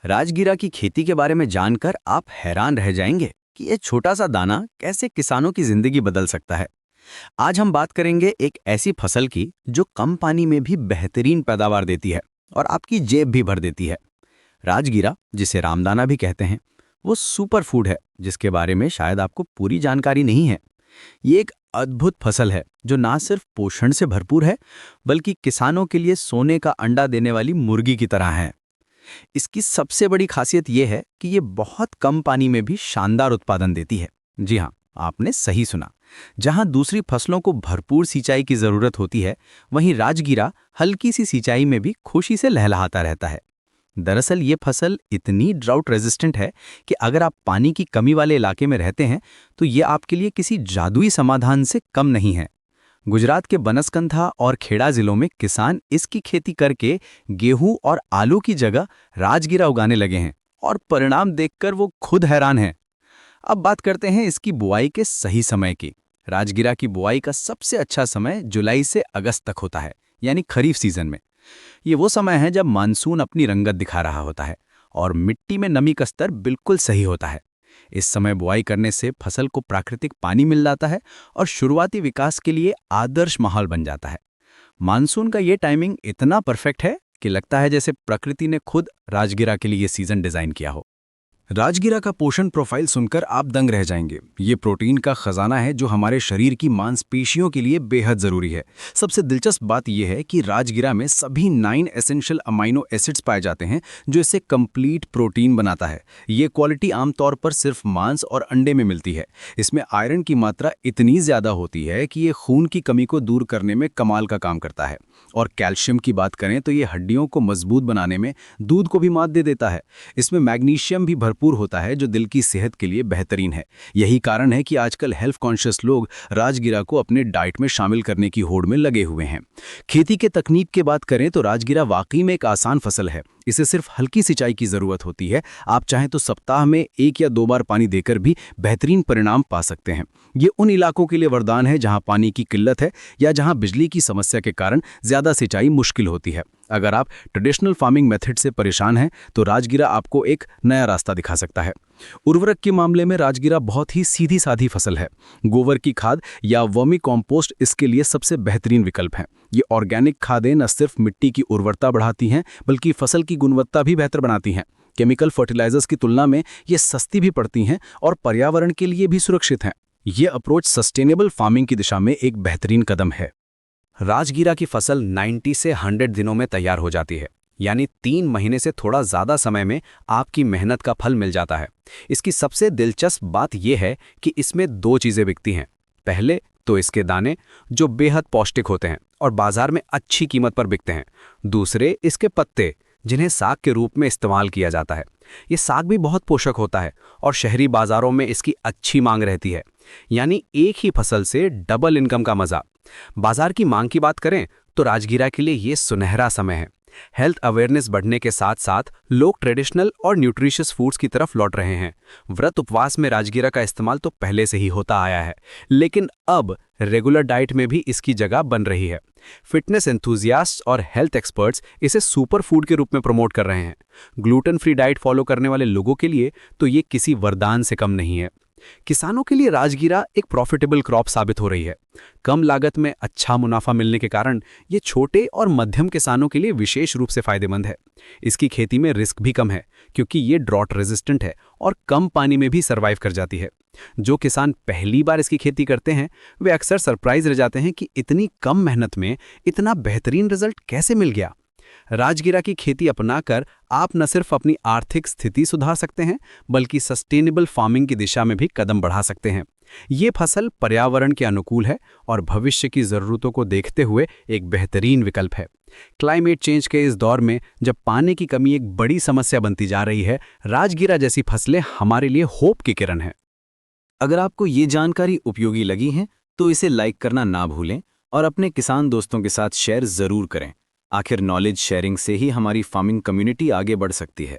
राजगीरा की खेती के बारे में जानकर आप हैरान रह जाएंगे कि ये छोटा सा दाना कैसे किसानों की जिंदगी बदल सकता है। आज हम बात करेंगे एक ऐसी फसल की जो कम पानी में भी बेहतरीन पैदावार देती है और आपकी जेब भी भर देती है। राजगीरा, जिसे रामदाना भी कहते हैं, वो सुपर फूड है जिसके बारे में शायद आपको पूरी जानकारी नहीं है। ये एक अद्भुत फसल है जो ना सिर्फ पोषण से भरपूर है, बल्कि किसानों के लिए सोने का अंडा देने वाली मुर्गी की तरह है। इसकी सबसे बड़ी खासियत यह है कि ये बहुत कम पानी में भी शानदार उत्पादन देती है। जी हाँ, आपने सही सुना। जहां दूसरी फसलों को भरपूर सिंचाई की जरूरत होती है, वहीं राजगीरा हल्की सी सिंचाई में भी खुशी से लहलहाता रहता है। दरअसल ये फसल इतनी ड्राउट रेजिस्टेंट है कि अगर आप पानी की कमी वाले इलाके में रहते हैं तो ये आपके लिए किसी जादुई समाधान से कम नहीं है। गुजरात के बनसकंथा और खेड़ा जिलों में किसान इसकी खेती करके गेहूं और आलू की जगह राजगीरा उगाने लगे हैं और परिणाम देखकर वो खुद हैरान हैं। अब बात करते हैं इसकी बुआई के सही समय की। राजगीरा की बुआई का सबसे अच्छा समय जुलाई से अगस्त तक होता है, यानी खरीफ सीजन में। ये वो समय है जब मानसून अपनी रंगत दिखा रहा होता है और मिट्टी में नमी का स्तर बिल्कुल सही होता है। इस समय बुआई करने से फसल को प्राकृतिक पानी मिल जाता है और शुरुआती विकास के लिए आदर्श माहौल बन जाता है। मानसून का ये टाइमिंग इतना परफेक्ट है कि लगता है जैसे प्रकृति ने खुद राजगीरा के लिए ये सीजन डिजाइन किया हो। राजगीरा का पोषण प्रोफाइल सुनकर आप दंग रह जाएंगे। ये प्रोटीन का खजाना है जो हमारे शरीर की मांसपेशियों के लिए बेहद जरूरी है। सबसे दिलचस्प बात यह है कि राजगीरा में सभी 9 एसेंशियल अमाइनो एसिड्स पाए जाते हैं जो इसे कंप्लीट प्रोटीन बनाता है। ये क्वालिटी आमतौर पर सिर्फ मांस और अंडे में मिलती है। इसमें आयरन की मात्रा इतनी ज्यादा होती है कि ये खून की कमी को दूर करने में कमाल का काम करता है। और कैल्शियम की बात करें तो ये हड्डियों को मजबूत बनाने में दूध को भी मात दे देता है। इसमें मैग्नीशियम भी भरपूर होता है जो दिल की सेहत के लिए बेहतरीन है। यही कारण है कि आजकल हेल्थ कॉन्शियस लोग राजगीरा को अपने डाइट में शामिल करने की होड़ में लगे हुए हैं। खेती के तकनीक की बात करें तो राजगीरा वाकई में एक आसान फसल है। इसे सिर्फ हल्की सिंचाई की जरूरत होती है। आप चाहें तो सप्ताह में 1 या 2 बार पानी देकर भी बेहतरीन परिणाम पा सकते हैं। ये उन इलाकों के लिए वरदान है जहां पानी की किल्लत है या जहां बिजली की समस्या के कारण ज्यादा सिंचाई मुश्किल होती है। अगर आप ट्रेडिशनल फार्मिंग मेथड से परेशान हैं तो राजगीरा आपको एक नया रास्ता दिखा सकता है। उर्वरक के मामले में राजगीरा बहुत ही सीधी साधी फसल है। गोबर की खाद या वर्मी कॉम्पोस्ट इसके लिए सबसे बेहतरीन विकल्प है। ये ऑर्गेनिक खादें न सिर्फ मिट्टी की उर्वरता बढ़ाती हैं बल्कि फसल की गुणवत्ता भी बेहतर बनाती हैं। केमिकल फर्टिलाइजर्स की तुलना में ये सस्ती भी पड़ती हैं और पर्यावरण के लिए भी सुरक्षित हैं। ये अप्रोच सस्टेनेबल फार्मिंग की दिशा में एक बेहतरीन कदम है। राजगीरा की फसल 90 से 100 दिनों में तैयार हो जाती है, यानी 3 महीने से थोड़ा ज़्यादा समय में आपकी मेहनत का फल मिल जाता है। इसकी सबसे दिलचस्प बात यह है कि इसमें 2 चीज़ें बिकती हैं। पहले तो इसके दाने जो बेहद पौष्टिक होते हैं और बाजार में अच्छी कीमत पर बिकते हैं। दूसरे इसके पत्ते जिन्हें साग के रूप में इस्तेमाल किया जाता है। ये साग भी बहुत पोषक होता है और शहरी बाजारों में इसकी अच्छी मांग रहती है। यानी एक ही फसल से डबल इनकम का मजा। बाजार की मांग की बात करें तो राजगीरा के लिए ये सुनहरा समय है। हेल्थ अवेयरनेस बढ़ने के साथ साथ लोग ट्रेडिशनल और न्यूट्रिशियस फूड्स की तरफ लौट रहे हैं। व्रत उपवास में राजगीरा का इस्तेमाल तो पहले से ही होता आया है, लेकिन अब रेगुलर डाइट में भी इसकी जगह बन रही है। फिटनेस एंथुजियास्ट और हेल्थ एक्सपर्ट्स इसे सुपर फूड के रूप में प्रमोट कर रहे हैं। ग्लूटेन फ्री डाइट फॉलो करने वाले लोगों के लिए तो ये किसी वरदान से कम नहीं है। किसानों के लिए राजगीरा एक प्रॉफिटेबल क्रॉप साबित हो रही है। कम लागत में अच्छा मुनाफा मिलने के कारण ये छोटे और मध्यम किसानों के लिए विशेष रूप से फायदेमंद है। इसकी खेती में रिस्क भी कम है क्योंकि ये ड्रॉट रेजिस्टेंट है और कम पानी में भी सर्वाइव कर जाती है। जो किसान पहली बार इसकी खेती करते हैं वे अक्सर सरप्राइज रह जाते हैं कि इतनी कम मेहनत में इतना बेहतरीन रिजल्ट कैसे मिल गया। राजगीरा की खेती अपनाकर आप न सिर्फ अपनी आर्थिक स्थिति सुधार सकते हैं बल्कि सस्टेनेबल फार्मिंग की दिशा में भी कदम बढ़ा सकते हैं। ये फसल पर्यावरण के अनुकूल है और भविष्य की ज़रूरतों को देखते हुए एक बेहतरीन विकल्प है। क्लाइमेट चेंज के इस दौर में जब पानी की कमी एक बड़ी समस्या बनती जा रही है, राजगीरा जैसी फसलें हमारे लिए होप की किरण है। अगर आपको ये जानकारी उपयोगी लगी है तो इसे लाइक करना ना भूलें और अपने किसान दोस्तों के साथ शेयर ज़रूर करें। आखिर नॉलेज शेयरिंग से ही हमारी फार्मिंग कम्युनिटी आगे बढ़ सकती है।